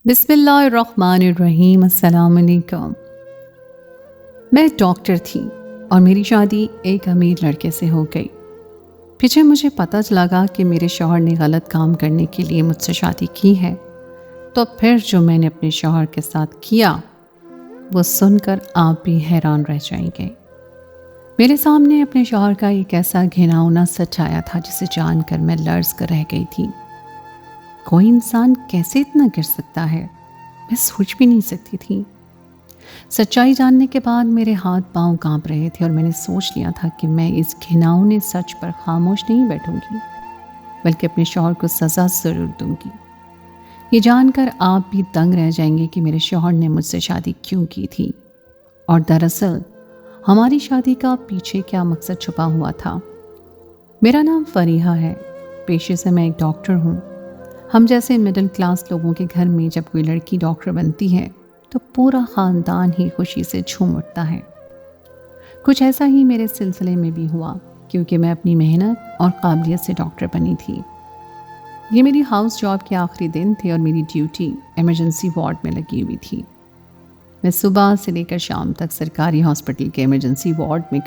बिस्मिल्लाहिर्रहमानिर्रहीम। अस्सलाम वालेकुम। मैं डॉक्टर थी और मेरी शादी एक अमीर लड़के से हो गई। पीछे मुझे पता लगा कि मेरे शौहर ने गलत काम करने के लिए मुझसे शादी की है, तो फिर जो मैंने अपने शौहर के साथ किया वो सुनकर आप भी हैरान रह जाएंगे। मेरे सामने अपने शौहर का एक ऐसा घिनौना सच आया था जिसे जानकर मैं लर्ज़ कर रह गई थी। कोई इंसान कैसे इतना गिर सकता है, मैं सोच भी नहीं सकती थी। सच्चाई जानने के बाद मेरे हाथ पांव कांप रहे थे और मैंने सोच लिया था कि मैं इस घिनौने सच पर खामोश नहीं बैठूंगी, बल्कि अपने शौहर को सज़ा ज़रूर दूंगी। ये जानकर आप भी दंग रह जाएंगे कि मेरे शौहर ने मुझसे शादी क्यों की थी और दरअसल हमारी शादी का पीछे क्या मकसद छुपा हुआ था। मेरा नाम फरीहा है, पेशे से मैं एक डॉक्टर हूँ। हम जैसे मिडिल क्लास लोगों के घर में जब कोई लड़की डॉक्टर बनती है तो पूरा ख़ानदान ही खुशी से झूम उठता है। कुछ ऐसा ही मेरे सिलसिले में भी हुआ, क्योंकि मैं अपनी मेहनत और काबिलियत से डॉक्टर बनी थी। ये मेरी हाउस जॉब के आखिरी दिन थे और मेरी ड्यूटी इमरजेंसी वार्ड में लगी हुई थी। मैं सुबह से लेकर शाम तक सरकारी हॉस्पिटल के इमरजेंसी वार्ड में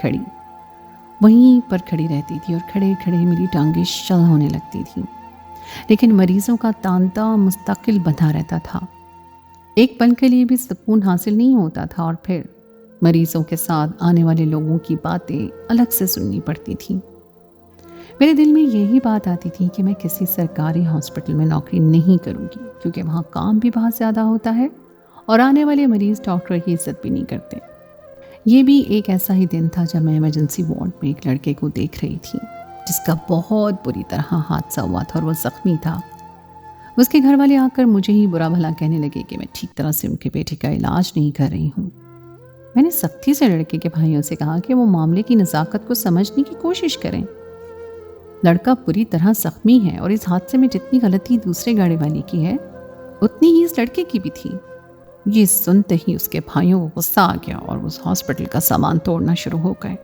वहीं पर खड़ी रहती थी और खड़े खड़े मेरी टांगें शल होने लगती थी। लेकिन मरीजों का तांता मुस्तकिल बंधा रहता था, एक पल के लिए भी सुकून हासिल नहीं होता था और फिर मरीजों के साथ आने वाले लोगों की बातें अलग से सुननी पड़ती थी। मेरे दिल में यही बात आती थी कि मैं किसी सरकारी हॉस्पिटल में नौकरी नहीं करूंगी, क्योंकि वहाँ काम भी बहुत ज़्यादा होता है और आने वाले मरीज डॉक्टर की इज्जत भी नहीं करते। ये भी एक ऐसा ही दिन था जब मैं इमरजेंसी वार्ड में एक लड़के को देख रही थी जिसका बहुत बुरी तरह हादसा हुआ था और वो ज़ख्मी था। उसके घर वाले आकर मुझे ही बुरा भला कहने लगे कि मैं ठीक तरह से उनके बेटे का इलाज नहीं कर रही हूँ। मैंने सख्ती से लड़के के भाइयों से कहा कि वो मामले की नज़ाकत को समझने की कोशिश करें। लड़का बुरी तरह ज़ख्मी है और इस हादसे में जितनी गलती दूसरे गाड़ी वाले की है उतनी ही इस लड़के की भी थी। ये सुनते ही उसके भाइयों को गुस्सा आ गया और उस हॉस्पिटल का सामान तोड़ना शुरू हो गए।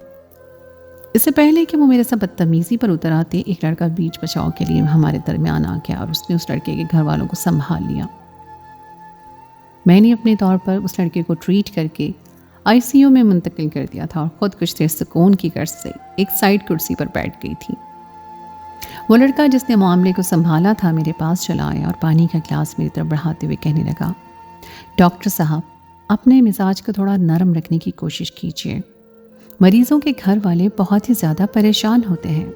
इससे पहले कि वो मेरे साथ बदतमीजी पर उतर आते, एक लड़का बीच बचाव के लिए हमारे दरमियान आ गया और उसने उस लड़के के घर वालों को संभाल लिया। मैंने अपने तौर पर उस लड़के को ट्रीट करके आईसीयू में मुंतकिल कर दिया था और ख़ुद कुछ देर सुकून की गर्ज से एक साइड कुर्सी पर बैठ गई थी। वो लड़का जिसने मामले को संभाला था मेरे पास चला आया और पानी का गिलास मेरी तरफ बढ़ाते हुए कहने लगा, डॉक्टर साहब, अपने मिजाज को थोड़ा नरम रखने की कोशिश कीजिए। मरीजों के घर वाले बहुत ही ज़्यादा परेशान होते हैं।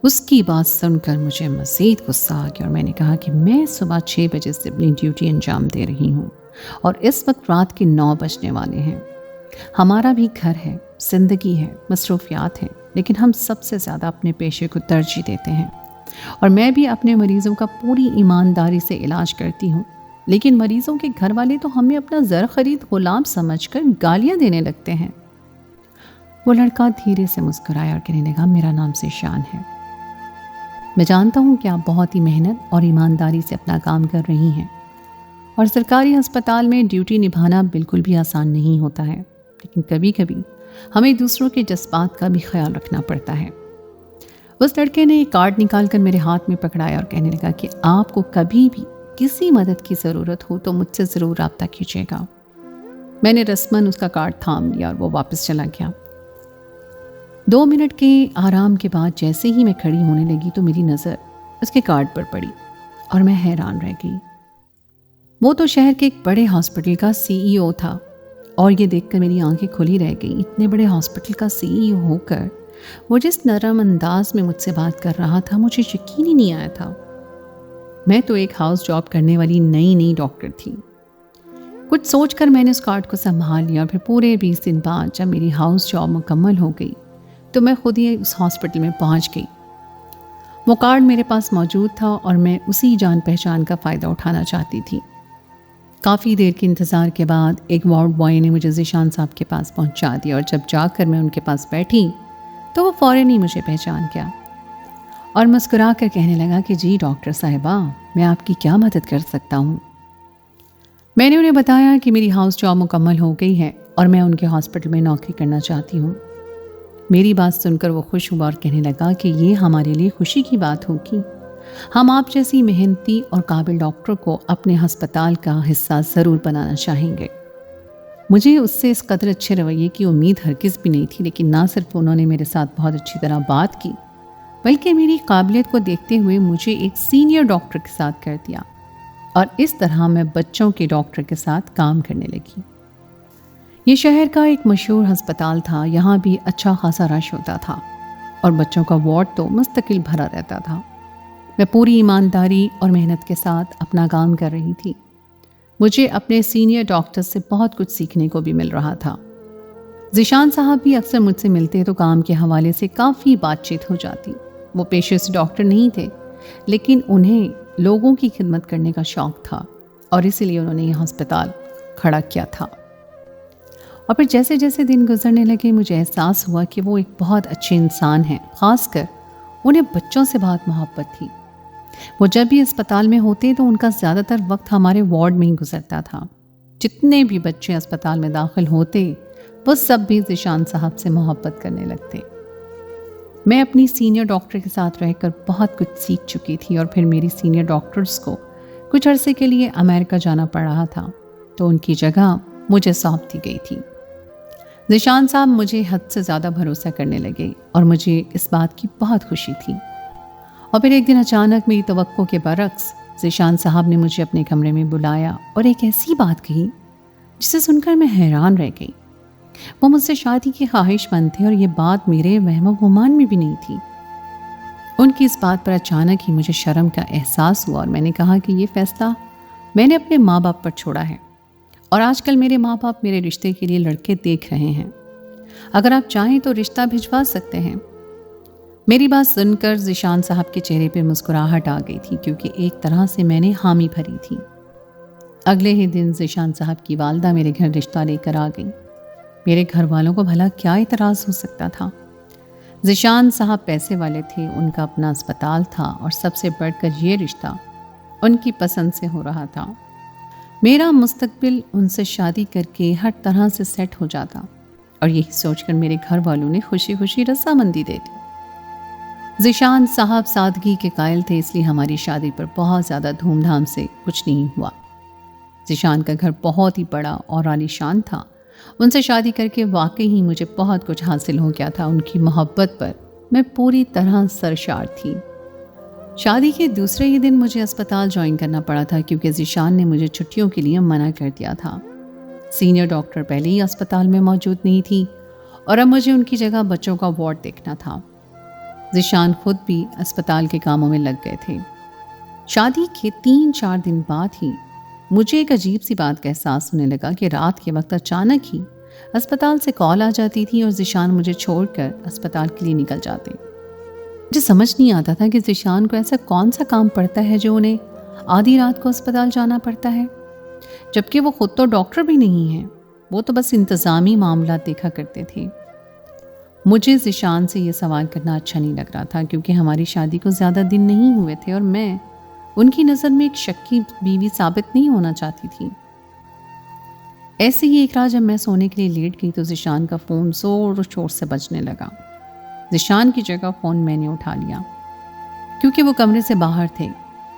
उसकी बात सुनकर मुझे मज़ीद गुस्सा आ गया और मैंने कहा कि मैं सुबह 6 बजे से अपनी ड्यूटी अंजाम दे रही हूँ और इस वक्त रात के 9 बजने वाले हैं। हमारा भी घर है, ज़िंदगी है, मसरूफियात हैं, लेकिन हम सबसे ज़्यादा अपने पेशे को तरजीह देते हैं और मैं भी अपने मरीज़ों का पूरी ईमानदारी से इलाज करती हूँ। लेकिन मरीजों के घर वाले तो हमें अपना ज़र खरीद गुलाम समझकर गालियां देने लगते हैं। वो लड़का धीरे से मुस्कुराया और कहने लगा, मेरा नाम ज़ीशान है। मैं जानता हूँ कि आप बहुत ही मेहनत और ईमानदारी से अपना काम कर रही हैं और सरकारी अस्पताल में ड्यूटी निभाना बिल्कुल भी आसान नहीं होता है, लेकिन कभी कभी हमें दूसरों के जज्बात का भी ख्याल रखना पड़ता है। उस लड़के ने एक कार्ड निकाल कर मेरे हाथ में पकड़ाया और कहने लगा कि आपको कभी भी किसी मदद की ज़रूरत हो तो मुझसे ज़रूर रब्ता कीजिएगा। मैंने रस्मन उसका कार्ड थाम लिया और वो वापस चला गया। 2 मिनट के आराम के बाद जैसे ही मैं खड़ी होने लगी तो मेरी नज़र उसके कार्ड पर पड़ी और मैं हैरान रह गई। वो तो शहर के एक बड़े हॉस्पिटल का सीईओ था और ये देखकर मेरी आंखें खुली रह गई। इतने बड़े हॉस्पिटल का सीईओ होकर वो जिस नरम अंदाज में मुझसे बात कर रहा था, मुझे यकीन ही नहीं आया था। मैं तो एक हाउस जॉब करने वाली नई डॉक्टर थी। कुछ सोचकर मैंने उस कार्ड को संभाल लिया और फिर पूरे 20 दिन बाद जब मेरी हाउस जॉब मुकम्मल हो गई तो मैं खुद ही उस हॉस्पिटल में पहुंच गई। वो कार्ड मेरे पास मौजूद था और मैं उसी जान पहचान का फ़ायदा उठाना चाहती थी। काफ़ी देर के इंतज़ार के बाद एक वार्ड बॉय ने मुझे ज़ीशान साहब के पास पहुंचा दिया और जब जाकर मैं उनके पास बैठी तो वो फ़ौरन ही मुझे पहचान गया और मुस्कुरा कर कहने लगा कि जी डॉक्टर साहिबा, मैं आपकी क्या मदद कर सकता हूँ। मैंने उन्हें बताया कि मेरी हाउस जॉब मुकम्मल हो गई है और मैं उनके हॉस्पिटल में नौकरी करना चाहती हूँ। मेरी बात सुनकर वो खुश हुआ और कहने लगा कि ये हमारे लिए खुशी की बात होगी। हम आप जैसी मेहनती और काबिल डॉक्टर को अपने अस्पताल का हिस्सा ज़रूर बनाना चाहेंगे। मुझे उससे इस कदर अच्छे रवैये की उम्मीद हरगिज़ भी नहीं थी, लेकिन ना सिर्फ उन्होंने मेरे साथ बहुत अच्छी तरह बात की, बल्कि मेरी काबिलियत को देखते हुए मुझे एक सीनियर डॉक्टर के साथ कर दिया और इस तरह मैं बच्चों के डॉक्टर के साथ काम करने लगी। ये शहर का एक मशहूर अस्पताल था। यहाँ भी अच्छा खासा रश होता था और बच्चों का वार्ड तो मुस्तकिल भरा रहता था। मैं पूरी ईमानदारी और मेहनत के साथ अपना काम कर रही थी। मुझे अपने सीनियर डॉक्टर से बहुत कुछ सीखने को भी मिल रहा था। ज़ीशान साहब भी अक्सर मुझसे मिलते तो काम के हवाले से काफ़ी बातचीत हो जाती। वो पेशे से डॉक्टर नहीं थे, लेकिन उन्हें लोगों की खिदमत करने का शौक़ था और इसीलिए उन्होंने यह अस्पताल खड़ा किया था। और फिर जैसे जैसे दिन गुजरने लगे मुझे एहसास हुआ कि वो एक बहुत अच्छे इंसान हैं। ख़ासकर उन्हें बच्चों से बहुत मोहब्बत थी। वो जब भी अस्पताल में होते तो उनका ज़्यादातर वक्त हमारे वार्ड में ही गुजरता था। जितने भी बच्चे अस्पताल में दाखिल होते वो सब भी ज़ीशान साहब से मोहब्बत करने लगते। मैं अपनी सीनियर डॉक्टर के साथ रहकर बहुत कुछ सीख चुकी थी और फिर मेरी सीनियर डॉक्टर्स को कुछ अरसे के लिए अमेरिका जाना पड़ रहा था, तो उनकी जगह मुझे सौंप दी गई थी। ज़ीशान साहब मुझे हद से ज़्यादा भरोसा करने लगे और मुझे इस बात की बहुत खुशी थी। और फिर एक दिन अचानक मेरी तवक्को के बरक्स ज़ीशान साहब ने मुझे अपने कमरे में बुलाया और एक ऐसी बात कही जिसे सुनकर मैं हैरान रह गई। वो मुझसे शादी की ख्वाहिशमंद थे और ये बात मेरे वहमो गुमान में भी नहीं थी। उनकी इस बात पर अचानक ही मुझे शर्म का एहसास हुआ और मैंने कहा कि ये फैसला मैंने अपने माँ बाप पर छोड़ा है और आजकल मेरे माँ बाप मेरे रिश्ते के लिए लड़के देख रहे हैं। अगर आप चाहें तो रिश्ता भिजवा सकते हैं। मेरी बात सुनकर ज़ीशान साहब के चेहरे पर मुस्कुराहट आ गई थी, क्योंकि एक तरह से मैंने हामी भरी थी। अगले ही दिन ज़ीशान साहब की वालदा मेरे घर रिश्ता लेकर आ गई। मेरे घर वालों को भला क्या इतराज़ हो सकता था। ज़ीशान साहब पैसे वाले थे, उनका अपना अस्पताल था और सबसे बढ़कर ये रिश्ता उनकी पसंद से हो रहा था। मेरा मुस्तकबिल उनसे शादी करके हर तरह से सेट हो जाता और यही सोचकर मेरे घर वालों ने खुशी खुशी रजामंदी दे दी। ज़ीशान साहब सादगी के कायल थे, इसलिए हमारी शादी पर बहुत ज़्यादा धूमधाम से कुछ नहीं हुआ। ज़ीशान का घर बहुत ही बड़ा और आलीशान था। उनसे शादी करके वाकई ही मुझे बहुत कुछ हासिल हो गया था। उनकी मोहब्बत पर मैं पूरी तरह सरशार थी। शादी के दूसरे ही दिन मुझे अस्पताल ज्वाइन करना पड़ा था, क्योंकि ज़ीशान ने मुझे छुट्टियों के लिए मना कर दिया था। सीनियर डॉक्टर पहले ही अस्पताल में मौजूद नहीं थी और अब मुझे उनकी जगह बच्चों का वार्ड देखना था। ज़ीशान खुद भी अस्पताल के कामों में लग गए थे। शादी के 3-4 दिन बाद ही मुझे एक अजीब सी बात का एहसास होने लगा कि रात के वक्त अचानक ही अस्पताल से कॉल आ जाती थी और ज़ीशान मुझे छोड़कर अस्पताल के लिए निकल जाते। मुझे समझ नहीं आता था कि ज़ीशान को ऐसा कौन सा काम पड़ता है जो उन्हें आधी रात को अस्पताल जाना पड़ता है, जबकि वो खुद तो डॉक्टर भी नहीं हैं। वो तो बस इंतज़ामी मामला देखा करते थे। मुझे ज़ीशान से ये सवाल करना अच्छा नहीं लग रहा था, क्योंकि हमारी शादी को ज़्यादा दिन नहीं हुए थे और मैं उनकी नज़र में एक शक्की बीवी साबित नहीं होना चाहती थी। ऐसे ही एक रात जब मैं सोने के लिए लेट गई तो ज़ीशान का फ़ोन ज़ोर शोर से बजने लगा। ज़ीशान की जगह फ़ोन मैंने उठा लिया, क्योंकि वो कमरे से बाहर थे।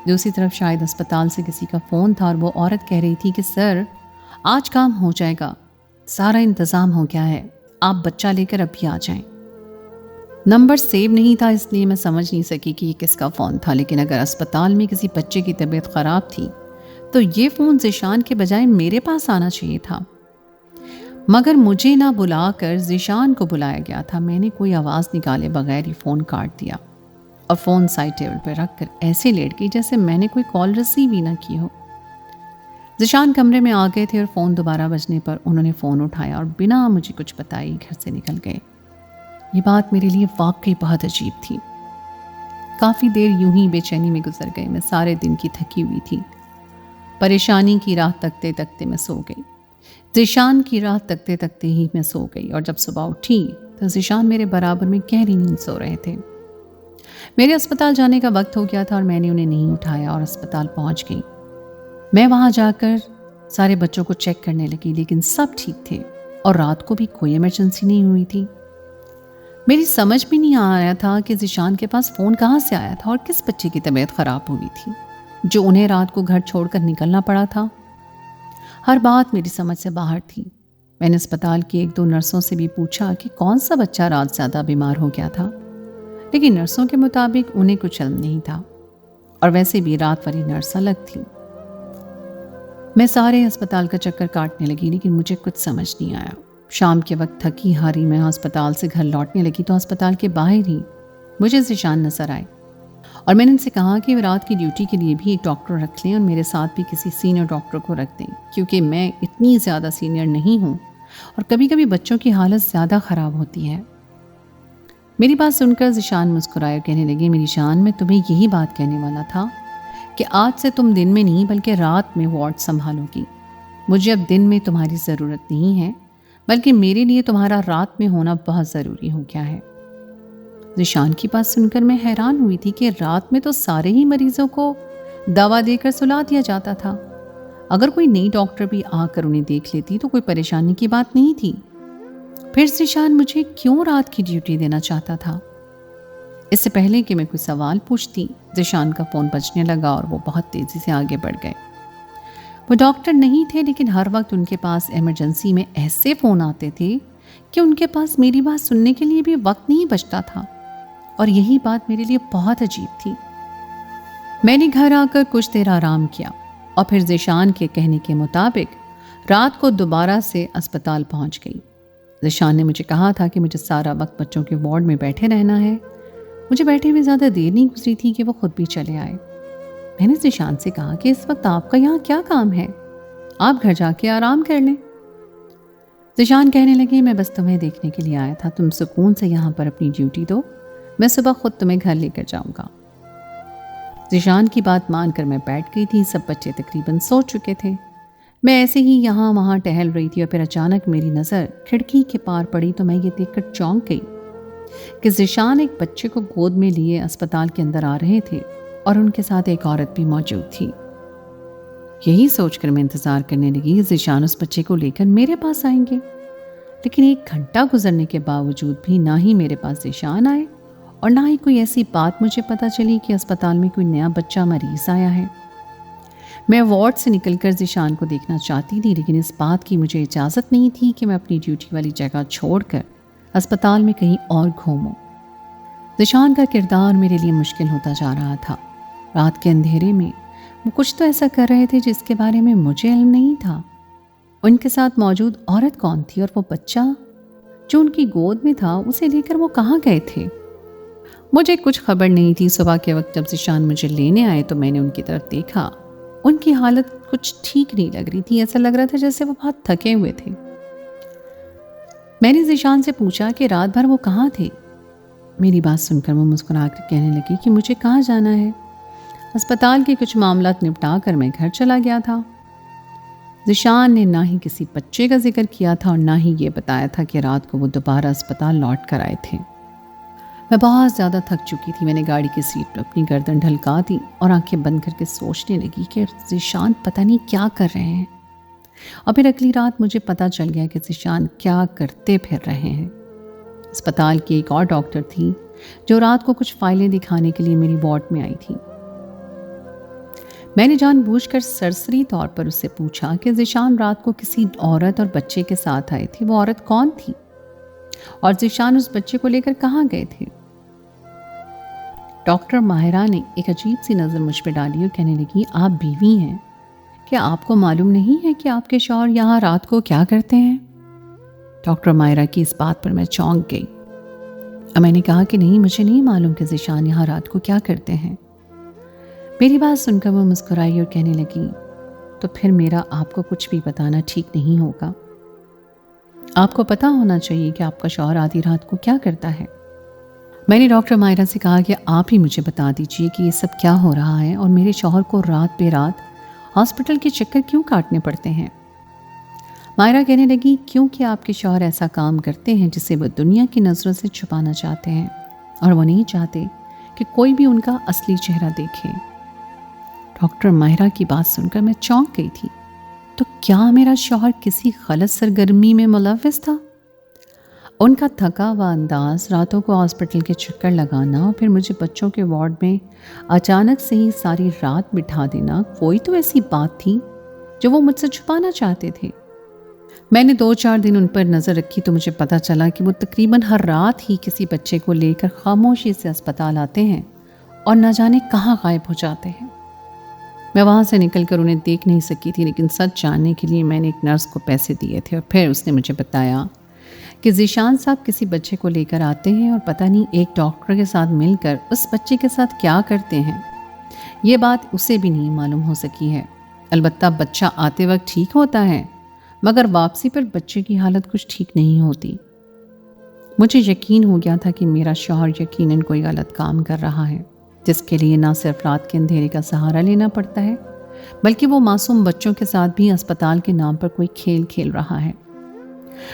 दूसरी तरफ शायद अस्पताल से किसी का फ़ोन था और वो औरत कह रही थी कि सर, आज काम हो जाएगा, सारा इंतज़ाम हो गया है, आप बच्चा लेकर अभी आ जाएं। नंबर सेव नहीं था, इसलिए मैं समझ नहीं सकी कि ये किसका फ़ोन था, लेकिन अगर अस्पताल में किसी बच्चे की तबीयत ख़राब थी तो ये फ़ोन ज़ीशान के बजाय मेरे पास आना चाहिए था। मगर मुझे ना बुलाकर ज़ीशान को बुलाया गया था। मैंने कोई आवाज़ निकाले बगैर ही फ़ोन काट दिया और फ़ोन साइड टेबल पर रख कर ऐसे लेट गई जैसे मैंने कोई कॉल रिसीव ही ना की हो। ज़ीशान कमरे में आ गए थे और फ़ोन दोबारा बजने पर उन्होंने फ़ोन उठाया और बिना मुझे कुछ बताए घर से निकल गए। ये बात मेरे लिए वाकई बहुत अजीब थी। काफ़ी देर यूं ही बेचैनी में गुजर गई। मैं सारे दिन की थकी हुई थी। परेशानी की राह तकते तकते मैं सो गई। ज़ीशान की राह तकते तकते ही मैं सो गई और जब सुबह उठी तो ज़ीशान मेरे बराबर में गहरी नींद सो रहे थे। मेरे अस्पताल जाने का वक्त हो गया था और मैंने उन्हें नहीं उठाया और अस्पताल पहुंच गई। मैं वहां जाकर सारे बच्चों को चेक करने लगी, लेकिन सब ठीक थे और रात को भी कोई इमरजेंसी नहीं हुई थी। मेरी समझ में नहीं आ रहा था कि ज़ीशान के पास फ़ोन कहाँ से आया था और किस बच्चे की तबीयत ख़राब हुई थी जो उन्हें रात को घर छोड़कर निकलना पड़ा था। हर बात मेरी समझ से बाहर थी। मैंने अस्पताल की 1-2 नर्सों से भी पूछा कि कौन सा बच्चा रात ज़्यादा बीमार हो गया था, लेकिन नर्सों के मुताबिक उन्हें कुछ इल्म नहीं था और वैसे भी रात वाली नर्स अलग थी। मैं सारे अस्पताल का चक्कर काटने लगी, लेकिन मुझे कुछ समझ नहीं आया। शाम के वक्त थकी हारी मैं अस्पताल से घर लौटने लगी तो अस्पताल के बाहर ही मुझे ज़ीशान नजर आए और मैंने उनसे कहा कि वे रात की ड्यूटी के लिए भी एक डॉक्टर रख लें और मेरे साथ भी किसी सीनियर डॉक्टर को रख दें, क्योंकि मैं इतनी ज़्यादा सीनियर नहीं हूँ और कभी कभी बच्चों की हालत ज़्यादा ख़राब होती है। मेरी बात सुनकर ज़ीशान मुस्कुराए और कहने लगे, मेरी जान, मैं तुम्हें यही बात कहने वाला था कि आज से तुम दिन में नहीं बल्कि रात में वार्ड संभालोगी। मुझे अब दिन में तुम्हारी ज़रूरत नहीं है, बल्कि मेरे लिए तुम्हारा रात में होना बहुत ज़रूरी हो गया है। ज़ीशान की बात सुनकर मैं हैरान हुई थी कि रात में तो सारे ही मरीजों को दवा देकर सुला दिया जाता था। अगर कोई नई डॉक्टर भी आकर उन्हें देख लेती तो कोई परेशानी की बात नहीं थी। फिर ज़ीशान मुझे क्यों रात की ड्यूटी देना चाहता था? इससे पहले कि मैं कोई सवाल पूछती, ज़ीशान का फ़ोन बजने लगा और वो बहुत तेज़ी से आगे बढ़ गए। वो डॉक्टर नहीं थे, लेकिन हर वक्त उनके पास इमरजेंसी में ऐसे फ़ोन आते थे कि उनके पास मेरी बात सुनने के लिए भी वक्त नहीं बचता था और यही बात मेरे लिए बहुत अजीब थी। मैंने घर आकर कुछ देर आराम किया और फिर ज़ीशान के कहने के मुताबिक रात को दोबारा से अस्पताल पहुंच गई। ज़ीशान ने मुझे कहा था कि मुझे सारा वक्त बच्चों के वार्ड में बैठे रहना है। मुझे बैठे हुए ज़्यादा देर नहीं गुजरी थी कि वो खुद भी चले आए। मैंने ज़ीशान से कहा कि इस वक्त आपका यहाँ क्या काम है, आप घर जाके आराम कर लें। ज़ीशान कहने लगे, मैं बस तुम्हें देखने के लिए आया था, तुम सुकून से यहाँ पर अपनी ड्यूटी दो, मैं सुबह खुद तुम्हें घर लेकर जाऊँगा। ज़ीशान की बात मानकर मैं बैठ गई थी। सब बच्चे तकरीबन सो चुके थे। मैं ऐसे ही यहाँ वहाँ टहल रही थी और फिर अचानक मेरी नज़र खिड़की के पार पड़ी तो मैं ये देखकर चौंक गई कि ज़ीशान एक बच्चे को गोद में लिए अस्पताल के अंदर आ रहे थे और उनके साथ एक औरत भी मौजूद थी। यही सोचकर मैं इंतज़ार करने लगी ज़ीशान उस बच्चे को लेकर मेरे पास आएंगे, लेकिन 1 घंटा गुजरने के बावजूद भी ना ही मेरे पास ज़ीशान आए और ना ही कोई ऐसी बात मुझे पता चली कि अस्पताल में कोई नया बच्चा मरीज़ आया है। मैं वार्ड से निकलकर ज़ीशान को देखना चाहती थी, लेकिन इस बात की मुझे इजाज़त नहीं थी कि मैं अपनी ड्यूटी वाली जगह छोड़कर अस्पताल में कहीं और घूमूं। ज़ीशान का किरदार मेरे लिए मुश्किल होता जा रहा था। रात के अंधेरे में वो कुछ तो ऐसा कर रहे थे जिसके बारे में मुझे इल्म नहीं था। उनके साथ मौजूद औरत कौन थी और वो बच्चा जो उनकी गोद में था, उसे लेकर वो कहाँ गए थे? मुझे कुछ खबर नहीं थी। सुबह के वक्त जब ज़ीशान मुझे लेने आए तो मैंने उनकी तरफ देखा। उनकी हालत कुछ ठीक नहीं लग रही थी। ऐसा लग रहा था जैसे वो बहुत थके हुए थे। मैंने ज़ीशान से पूछा कि रात भर वो कहाँ थे। मेरी बात सुनकर वो मुस्कुराकर कहने लगी कि मुझे कहाँ जाना है, अस्पताल के कुछ मामलात निपटा कर मैं घर चला गया था। ज़ीशान ने ना ही किसी बच्चे का जिक्र किया था और ना ही ये बताया था कि रात को वो दोबारा अस्पताल लौट कर आए थे। मैं बहुत ज़्यादा थक चुकी थी। मैंने गाड़ी की सीट पर अपनी गर्दन ढलका दी और आंखें बंद करके सोचने लगी कि ज़ीशान पता नहीं क्या कर रहे हैं। और फिर अगली रात मुझे पता चल गया कि ज़ीशान क्या करते फिर रहे हैं। अस्पताल की एक और डॉक्टर थी जो रात को कुछ फाइलें दिखाने के लिए मेरी वार्ड में आई थी। मैंने जानबूझकर सरसरी तौर पर उससे पूछा कि ज़ीशान रात को किसी औरत और बच्चे के साथ आए थे, वो औरत कौन थी और ज़ीशान उस बच्चे को लेकर कहाँ गए थे। डॉक्टर माहिरा ने एक अजीब सी नज़र मुझ पर डाली और कहने लगी, आप बीवी हैं, क्या आपको मालूम नहीं है कि आपके शौहर यहाँ रात को क्या करते हैं? डॉक्टर माहिरा की इस बात पर मैं चौंक गई और मैंने कहा कि नहीं, मुझे नहीं मालूम कि ज़ीशान यहाँ रात को क्या करते हैं। मेरी बात सुनकर वो मुस्कुराई और कहने लगी, तो फिर मेरा आपको कुछ भी बताना ठीक नहीं होगा। आपको पता होना चाहिए कि आपका शौहर आधी रात को क्या करता है। मैंने डॉक्टर माहिरा से कहा कि आप ही मुझे बता दीजिए कि ये सब क्या हो रहा है और मेरे शौहर को रात बेरात हॉस्पिटल के चक्कर क्यों काटने पड़ते हैं। माहिरा कहने लगी, क्योंकि आपके शौहर ऐसा काम करते हैं जिसे वो दुनिया की नज़रों से छुपाना चाहते हैं और वो नहीं चाहते कि कोई भी उनका असली चेहरा देखे। डॉक्टर माहिरा की बात सुनकर मैं चौंक गई थी। तो क्या मेरा शौहर किसी गलत सरगर्मी में मुलव्विस था? उनका थका हुआ अंदाज, रातों को हॉस्पिटल के चक्कर लगाना और फिर मुझे बच्चों के वार्ड में अचानक से ही सारी रात बिठा देना, कोई तो ऐसी बात थी जो वो मुझसे छुपाना चाहते थे। मैंने 2-4 दिन उन पर नज़र रखी तो मुझे पता चला कि वो तकरीबन हर रात ही किसी बच्चे को लेकर खामोशी से अस्पताल आते हैं और न जाने कहाँ गायब हो जाते हैं। मैं वहाँ से निकलकर उन्हें देख नहीं सकी थी, लेकिन सच जानने के लिए मैंने एक नर्स को पैसे दिए थे और फिर उसने मुझे बताया कि ज़ीशान साहब किसी बच्चे को लेकर आते हैं और पता नहीं एक डॉक्टर के साथ मिलकर उस बच्चे के साथ क्या करते हैं। ये बात उसे भी नहीं मालूम हो सकी है। अलबत्ता बच्चा आते वक्त ठीक होता है, मगर वापसी पर बच्चे की हालत कुछ ठीक नहीं होती। मुझे यकीन हो गया था कि मेरा शौहर यकीनन कोई गलत काम कर रहा है, जिसके लिए ना सिर्फ रात के अंधेरे का सहारा लेना पड़ता है, बल्कि वो मासूम बच्चों के साथ भी अस्पताल के नाम पर कोई खेल खेल रहा है।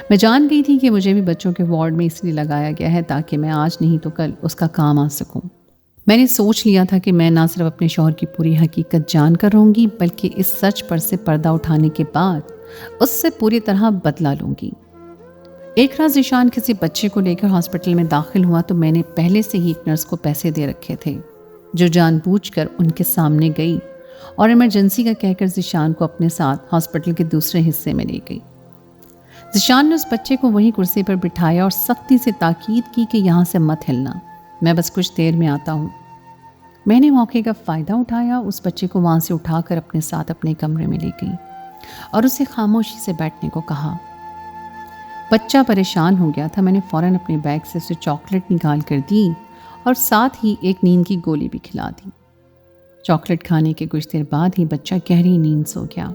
मैं जान गई थी कि मुझे भी बच्चों के वार्ड में इसलिए लगाया गया है ताकि मैं आज नहीं तो कल उसका काम आ सकूं। मैंने सोच लिया था कि मैं ना सिर्फ अपने शौहर की पूरी हकीकत जानकर रहूंगी, बल्कि इस सच पर से पर्दा उठाने के बाद उससे पूरी तरह बदला लूंगी। एक रात ज़ीशान किसी बच्चे को लेकर हॉस्पिटल में दाखिल हुआ तो मैंने पहले से ही एक नर्स को पैसे दे रखे थे, जो जानबूझकर उनके सामने गई और इमरजेंसी का कहकर ज़ीशान को अपने साथ हॉस्पिटल के दूसरे हिस्से में ले गई। ज़ीशान ने उस बच्चे को वहीं कुर्सी पर बिठाया और सख्ती से ताकीद की कि यहाँ से मत हिलना, मैं बस कुछ देर में आता हूँ। मैंने मौके का फ़ायदा उठाया, उस बच्चे को वहाँ से उठाकर अपने साथ अपने कमरे में ले गई और उसे खामोशी से बैठने को कहा। बच्चा परेशान हो गया था। मैंने फ़ौरन अपने बैग से उसे चॉकलेट निकाल कर दी और साथ ही एक नींद की गोली भी खिला दी। चॉकलेट खाने के कुछ देर बाद ही बच्चा गहरी नींद सो गया।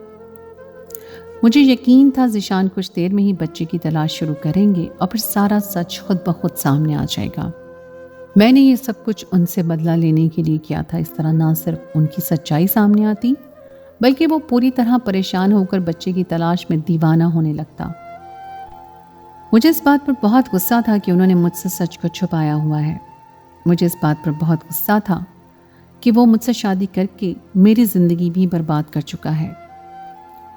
मुझे यकीन था ज़ीशान कुछ देर में ही बच्चे की तलाश शुरू करेंगे और फिर सारा सच खुद ब खुद सामने आ जाएगा। मैंने ये सब कुछ उनसे बदला लेने के लिए किया था। इस तरह ना सिर्फ उनकी सच्चाई सामने आती, बल्कि वो पूरी तरह परेशान होकर बच्चे की तलाश में दीवाना होने लगता। मुझे इस बात पर बहुत गुस्सा था कि उन्होंने मुझसे सच को छुपाया हुआ है। मुझे इस बात पर बहुत गुस्सा था कि वो मुझसे शादी करके मेरी ज़िंदगी भी बर्बाद कर चुका है।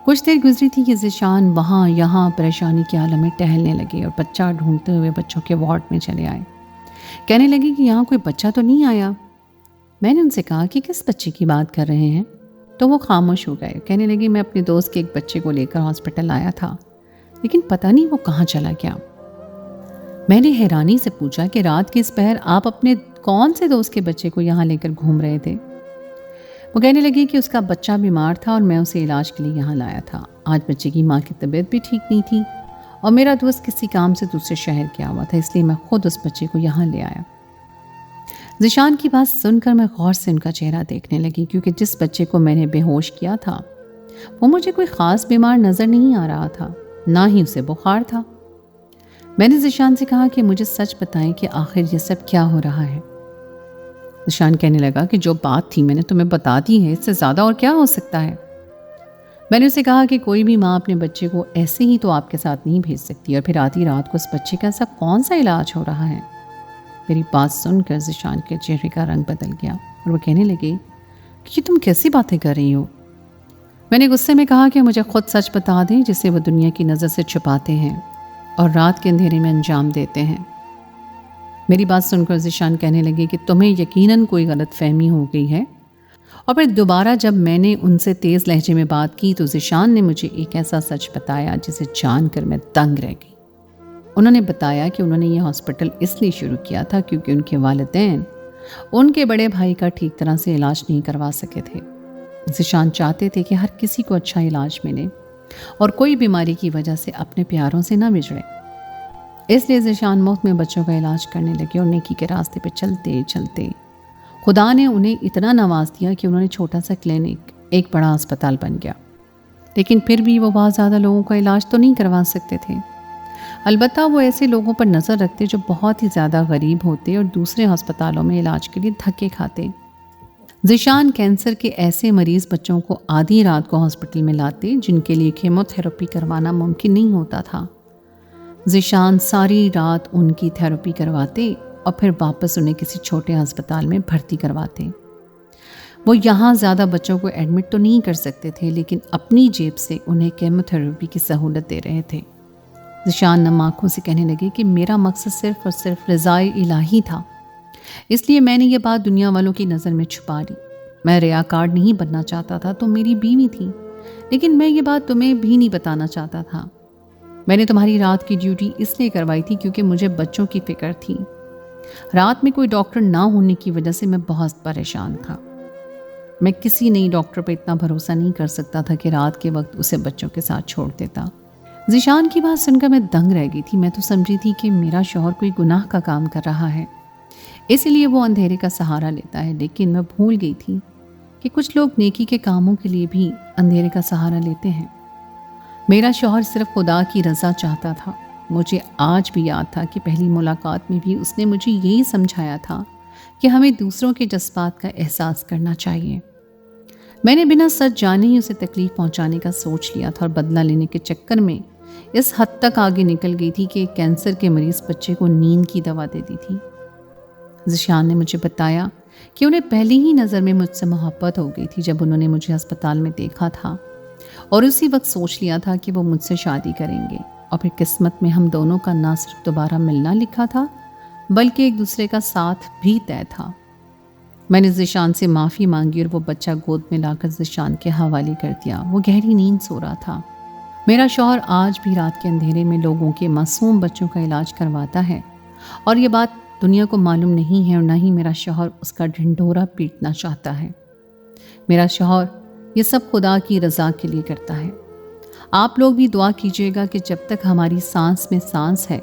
कुछ देर गुजरी थी कि ज़ीशान वहाँ यहाँ परेशानी के आलम में टहलने लगे और बच्चा ढूंढते हुए बच्चों के वार्ड में चले आए। कहने लगे कि यहाँ कोई बच्चा तो नहीं आया। मैंने उनसे कहा कि किस बच्चे की बात कर रहे हैं, तो वो खामोश हो गए। कहने लगे मैं अपने दोस्त के एक बच्चे को लेकर हॉस्पिटल आया था, लेकिन पता नहीं वो कहाँ चला गया। मैंने हैरानी से पूछा कि रात के इस पहर आप अपने कौन से दोस्त के बच्चे को यहाँ लेकर घूम रहे थे। वो कहने लगी कि उसका बच्चा बीमार था और मैं उसे इलाज के लिए यहाँ लाया था। आज बच्चे की माँ की तबीयत भी ठीक नहीं थी और मेरा दोस्त किसी काम से दूसरे शहर गया हुआ था, इसलिए मैं खुद उस बच्चे को यहाँ ले आया। ज़ीशान की बात सुनकर मैं गौर से उनका चेहरा देखने लगी, क्योंकि जिस बच्चे को मैंने बेहोश किया था वो मुझे कोई ख़ास बीमार नज़र नहीं आ रहा था, ना ही उसे बुखार था। मैंने ज़ीशान से कहा कि मुझे सच बताएं कि आखिर ये सब क्या हो रहा है। ज़ीशान कहने लगा कि जो बात थी मैंने तुम्हें बता दी है, इससे ज़्यादा और क्या हो सकता है। मैंने उसे कहा कि कोई भी माँ अपने बच्चे को ऐसे ही तो आपके साथ नहीं भेज सकती, और फिर आधी रात को उस बच्चे का ऐसा कौन सा इलाज हो रहा है। मेरी बात सुनकर ज़ीशान के चेहरे का रंग बदल गया और वो कहने लगे कि तुम कैसी बातें कर रही हो। मैंने गुस्से में कहा कि मुझे खुद सच बता दें, जिसे वो दुनिया की नज़र से छुपाते हैं और रात के अंधेरे में अंजाम देते हैं। मेरी बात सुनकर ज़ीशान कहने लगे कि तुम्हें यकीनन कोई गलतफहमी हो गई है। और फिर दोबारा जब मैंने उनसे तेज़ लहजे में बात की तो ज़ीशान ने मुझे एक ऐसा सच बताया जिसे जानकर मैं दंग रह गई। उन्होंने बताया कि उन्होंने ये हॉस्पिटल इसलिए शुरू किया था क्योंकि उनके वालिदैन उनके बड़े भाई का ठीक तरह से इलाज नहीं करवा सके थे। ज़ीशान चाहते थे कि हर किसी को अच्छा इलाज मिले और कोई बीमारी की वजह से अपने प्यारों से ना बिछड़े। इसलिए ज़ीशान मुफ्त में बच्चों का इलाज करने लगे और नेकी के रास्ते पर चलते चलते खुदा ने उन्हें इतना नवाज दिया कि उन्होंने छोटा सा क्लिनिक एक बड़ा अस्पताल बन गया। लेकिन फिर भी वो बहुत ज़्यादा लोगों का इलाज तो नहीं करवा सकते थे। अलबत्ता वो ऐसे लोगों पर नज़र रखते जो बहुत ही ज़्यादा गरीब होते और दूसरे अस्पतालों में इलाज के लिए धक्के खाते। ज़ीशान कैंसर के ऐसे मरीज़ बच्चों को आधी रात को हॉस्पिटल में लाते जिनके लिए कीमोथेरेपी करवाना मुमकिन नहीं होता था। ज़ीशान सारी रात उनकी थेरेपी करवाते और फिर वापस उन्हें किसी छोटे अस्पताल में भर्ती करवाते। वो यहाँ ज़्यादा बच्चों को एडमिट तो नहीं कर सकते थे, लेकिन अपनी जेब से उन्हें कीमोथेरेपी की सहूलत दे रहे थे। ज़िशान नम आँखों से कहने लगे कि मेरा मकसद सिर्फ और सिर्फ रज़ाए इलाही था, इसलिए मैंने ये बात दुनिया वालों की नज़र में छुपा ली। मैं रियाकार नहीं बनना चाहता था, तुम मेरी बीवी थी, लेकिन मैं ये बात तुम्हें भी नहीं बताना चाहता था। मैंने तुम्हारी रात की ड्यूटी इसलिए करवाई थी क्योंकि मुझे बच्चों की फिक्र थी। रात में कोई डॉक्टर ना होने की वजह से मैं बहुत परेशान था। मैं किसी नई डॉक्टर पर इतना भरोसा नहीं कर सकता था कि रात के वक्त उसे बच्चों के साथ छोड़ देता। ज़िशान की बात सुनकर मैं दंग रह गई थी। मैं तो समझी थी कि मेरा शौहर कोई गुनाह का काम कर रहा है, इसलिए वो अंधेरे का सहारा लेता है, लेकिन मैं भूल गई थी कि कुछ लोग नेकी के कामों के लिए भी अंधेरे का सहारा लेते हैं। मेरा शौहर सिर्फ खुदा की रज़ा चाहता था। मुझे आज भी याद था कि पहली मुलाकात में भी उसने मुझे यही समझाया था कि हमें दूसरों के जज्बात का एहसास करना चाहिए। मैंने बिना सच जाने ही उसे तकलीफ पहुंचाने का सोच लिया था और बदला लेने के चक्कर में इस हद तक आगे निकल गई थी कि कैंसर के मरीज बच्चे को नींद की दवा दे दी थी। ज़िशान ने मुझे बताया कि उन्हें पहली ही नज़र में मुझसे मोहब्बत हो गई थी जब उन्होंने मुझे अस्पताल में देखा था, और उसी वक्त सोच लिया था कि वो मुझसे शादी करेंगे। और फिर किस्मत में हम दोनों का ना सिर्फ दोबारा मिलना लिखा था, बल्कि एक दूसरे का साथ भी तय था। मैंने ज़िशान से माफ़ी मांगी और वो बच्चा गोद में लाकर ज़िशान के हवाले कर दिया। वो गहरी नींद सो रहा था। मेरा शौहर आज भी रात के अंधेरे में लोगों के मासूम बच्चों का इलाज करवाता है, और ये बात दुनिया को मालूम नहीं है और ना ही मेरा शौहर उसका ढिंढोरा पीटना चाहता है। मेरा शौहर ये सब खुदा की रज़ा के लिए करता है। आप लोग भी दुआ कीजिएगा कि जब तक हमारी सांस में सांस है,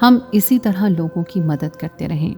हम इसी तरह लोगों की मदद करते रहें।